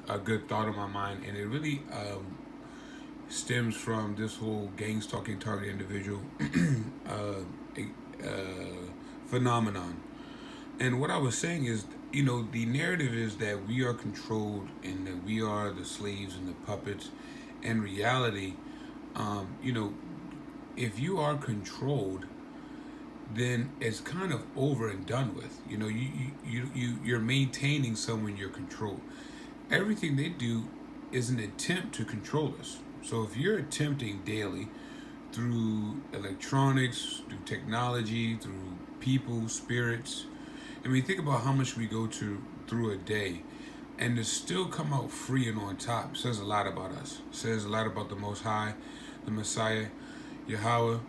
a good thought on my mind, and it really stems from this whole gang stalking target individual uh, phenomenon. And what I was saying is, the narrative is that we are controlled and that we are the slaves and the puppets. And reality, um, you know, if you are controlled, then it's kind of over and done with. You're maintaining someone you're controlled. Everything they do is an attempt to control us. So if you're attempting daily through electronics, through technology, through people, spirits, I mean, think about how much we go to through a day, and to still come out free and on top says a lot about us. Says a lot about the Most High, the Messiah, Yahweh,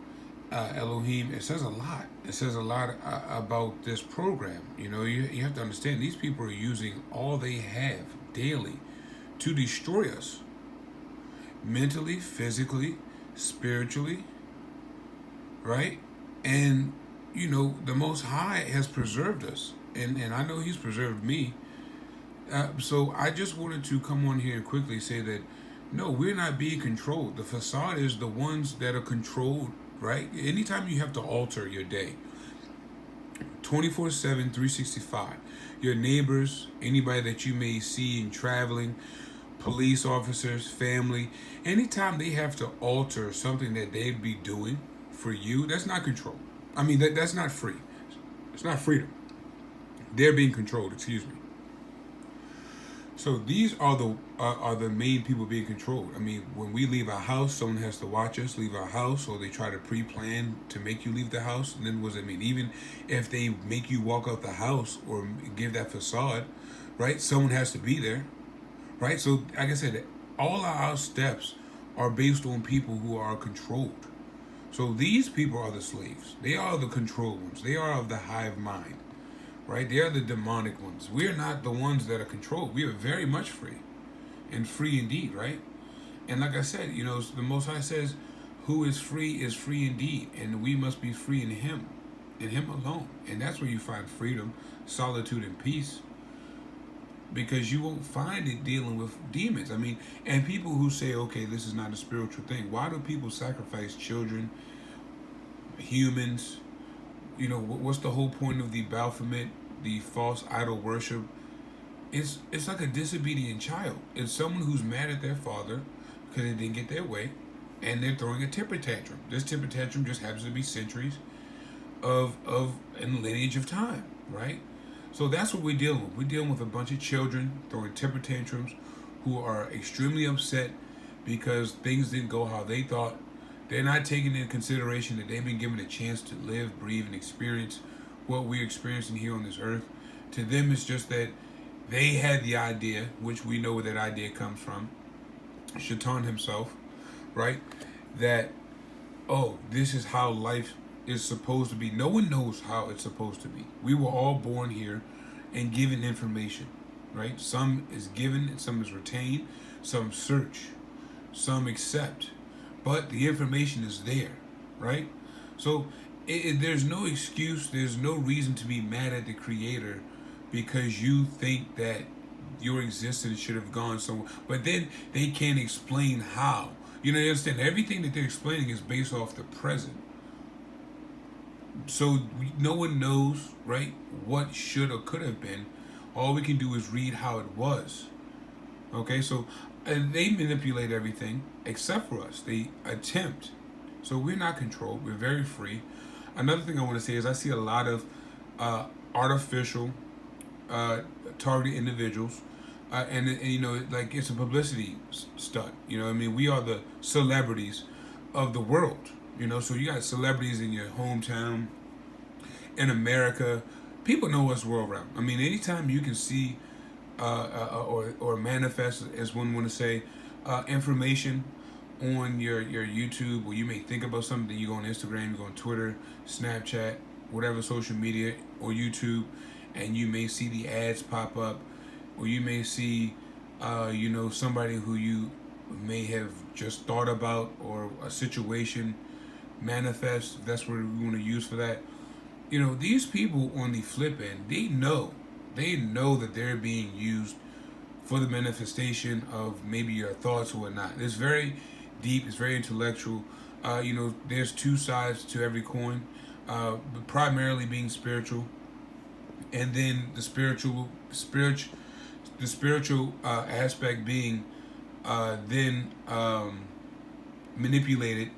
Elohim. It says a lot. It says a lot about this program. You have to understand these people are using all they have daily to destroy us, mentally, physically, spiritually, right? And the Most High has preserved us, and I know He's preserved me. So I just wanted to come on here and quickly say that no, we're not being controlled. The facade is the ones that are controlled, right? Anytime you have to alter your day, 24/7, 365, your neighbors, anybody that you may see in traveling, police officers, family, anytime they have to alter something that they'd be doing for you, that's not control. I mean, that's not free. It's not freedom. They're being controlled. Excuse me. So these are the main people being controlled. I mean, when we leave our house, someone has to watch us leave our house, or they try to pre-plan to make you leave the house. And then what does it mean? Even if they make you walk out the house or give that facade, right? Someone has to be there, right? So, like I said, all our steps are based on people who are controlled. So these people are the slaves. They are the controlled ones. They are of the hive mind, right? They are the demonic ones. We are not the ones that are controlled. We are very much free, and free indeed, right? And like I said, the Most High says, "Who is free indeed," and we must be free in Him alone. And that's where you find freedom, solitude, and peace. Because you won't find it dealing with demons. I mean, and people who say, okay, this is not a spiritual thing. Why do people sacrifice children, humans? What's the whole point of the Baphomet, the false idol worship? It's like a disobedient child. It's someone who's mad at their father because they didn't get their way, and they're throwing a temper tantrum. This temper tantrum just happens to be centuries of in lineage of time, right? So that's what we're dealing with. We're dealing with a bunch of children throwing temper tantrums who are extremely upset because things didn't go how they thought. They're not taking into consideration that they've been given a chance to live, breathe, and experience what we're experiencing here on this earth. To them, it's just that they had the idea, which we know where that idea comes from, Shaitan himself, right? That, oh, this is how life is supposed to be. No one knows how it's supposed to be. We were all born here and given information, right? Some is given, some is retained, some search, some accept, but the information is there, right? So there's no excuse, there's no reason to be mad at the Creator because you think that your existence should have gone somewhere, but then they can't explain how. You understand? Everything that they're explaining is based off the present. So no one knows, right, what should or could have been. All we can do is read how it was. Okay, so they manipulate everything except for us. They attempt. So we're not controlled. We're very free. Another thing I want to say is I see a lot of artificial targeted individuals. And like it's a publicity stunt. I mean, we are the celebrities of the world. So you got celebrities in your hometown, in America. People know us world round. I mean, anytime you can see or manifest, as one want to say, information on your YouTube, or you may think about something, you go on Instagram, you go on Twitter, Snapchat, whatever social media, or YouTube, and you may see the ads pop up, or you may see, somebody who you may have just thought about, or a situation manifest, if that's what we want to use for that. These people on the flip end, they know that they're being used for the manifestation of maybe your thoughts or whatnot. It's very deep. It's very intellectual. There's two sides to every coin, but primarily being spiritual, and then the spiritual aspect being then manipulated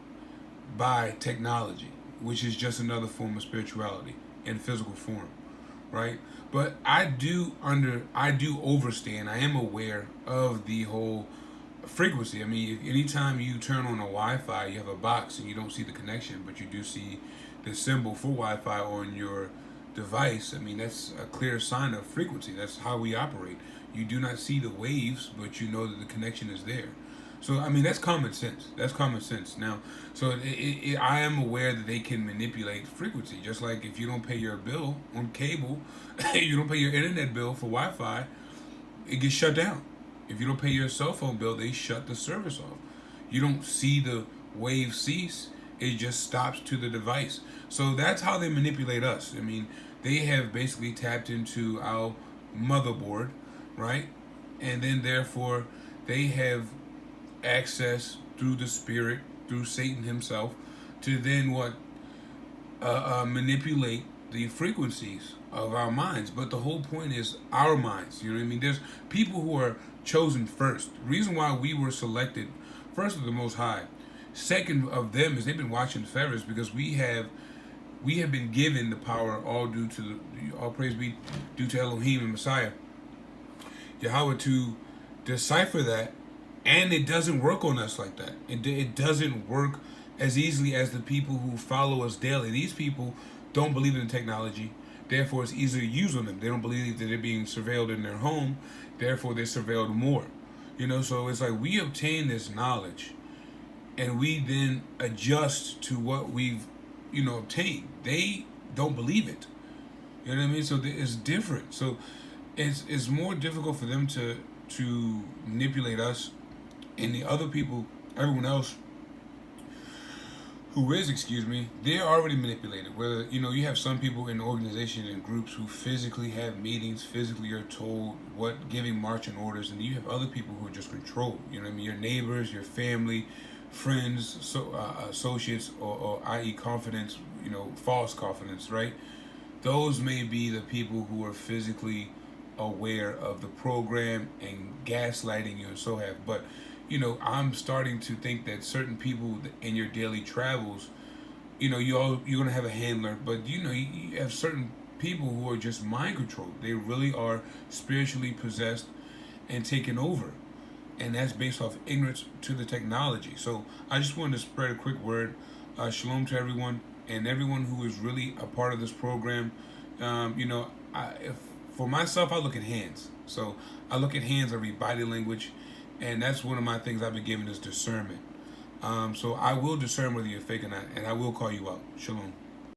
by technology, which is just another form of spirituality in physical form, right? But I do overstand. I am aware of the whole frequency. I mean, anytime you turn on a Wi-Fi, you have a box and you don't see the connection, but you do see the symbol for Wi-Fi on your device. I mean, that's a clear sign of frequency. That's how we operate. You do not see the waves, but you know that the connection is there. So, I mean, that's common sense. That's common sense. Now, so I am aware that they can manipulate frequency. Just like if you don't pay your bill on cable, you don't pay your internet bill for Wi-Fi, it gets shut down. If you don't pay your cell phone bill, they shut the service off. You don't see the wave cease. It just stops to the device. So that's how they manipulate us. I mean, they have basically tapped into our motherboard, right? And then therefore they have access through the spirit, through Satan himself, to then manipulate the frequencies of our minds. But the whole point is our minds. You know what I mean? There's people who are chosen first. The reason why we were selected first of the Most High, second of them is they've been watching forever, is because we have been given the power, all praise be due to Elohim and Messiah Yahweh, to decipher that. And it doesn't work on us like that. It doesn't work as easily as the people who follow us daily. These people don't believe in technology. Therefore, it's easier to use on them. They don't believe that they're being surveilled in their home. Therefore, they're surveilled more. So it's like we obtain this knowledge and we then adjust to what we've, obtained. They don't believe it. You know what I mean? So it's different. So it's more difficult for them to manipulate us. And the other people, everyone else who is, they're already manipulated. Whether, you have some people in organizations and groups who physically have meetings, physically are told giving marching orders, and you have other people who are just controlled. You know what I mean? Your neighbors, your family, friends, associates, or i.e. confidence, false confidence, right? Those may be the people who are physically aware of the program and gaslighting you and so have. But I'm starting to think that certain people in your daily travels, you're gonna have a handler, but you have certain people who are just mind controlled. They really are spiritually possessed and taken over, and that's based off ignorance to the technology. So I just wanted to spread a quick word, shalom to everyone and everyone who is really a part of this program. For myself, I look at hands. So I look at hands, I read body language. And that's one of my things I've been given is discernment. So I will discern whether you're fake or not, and I will call you out. Shalom.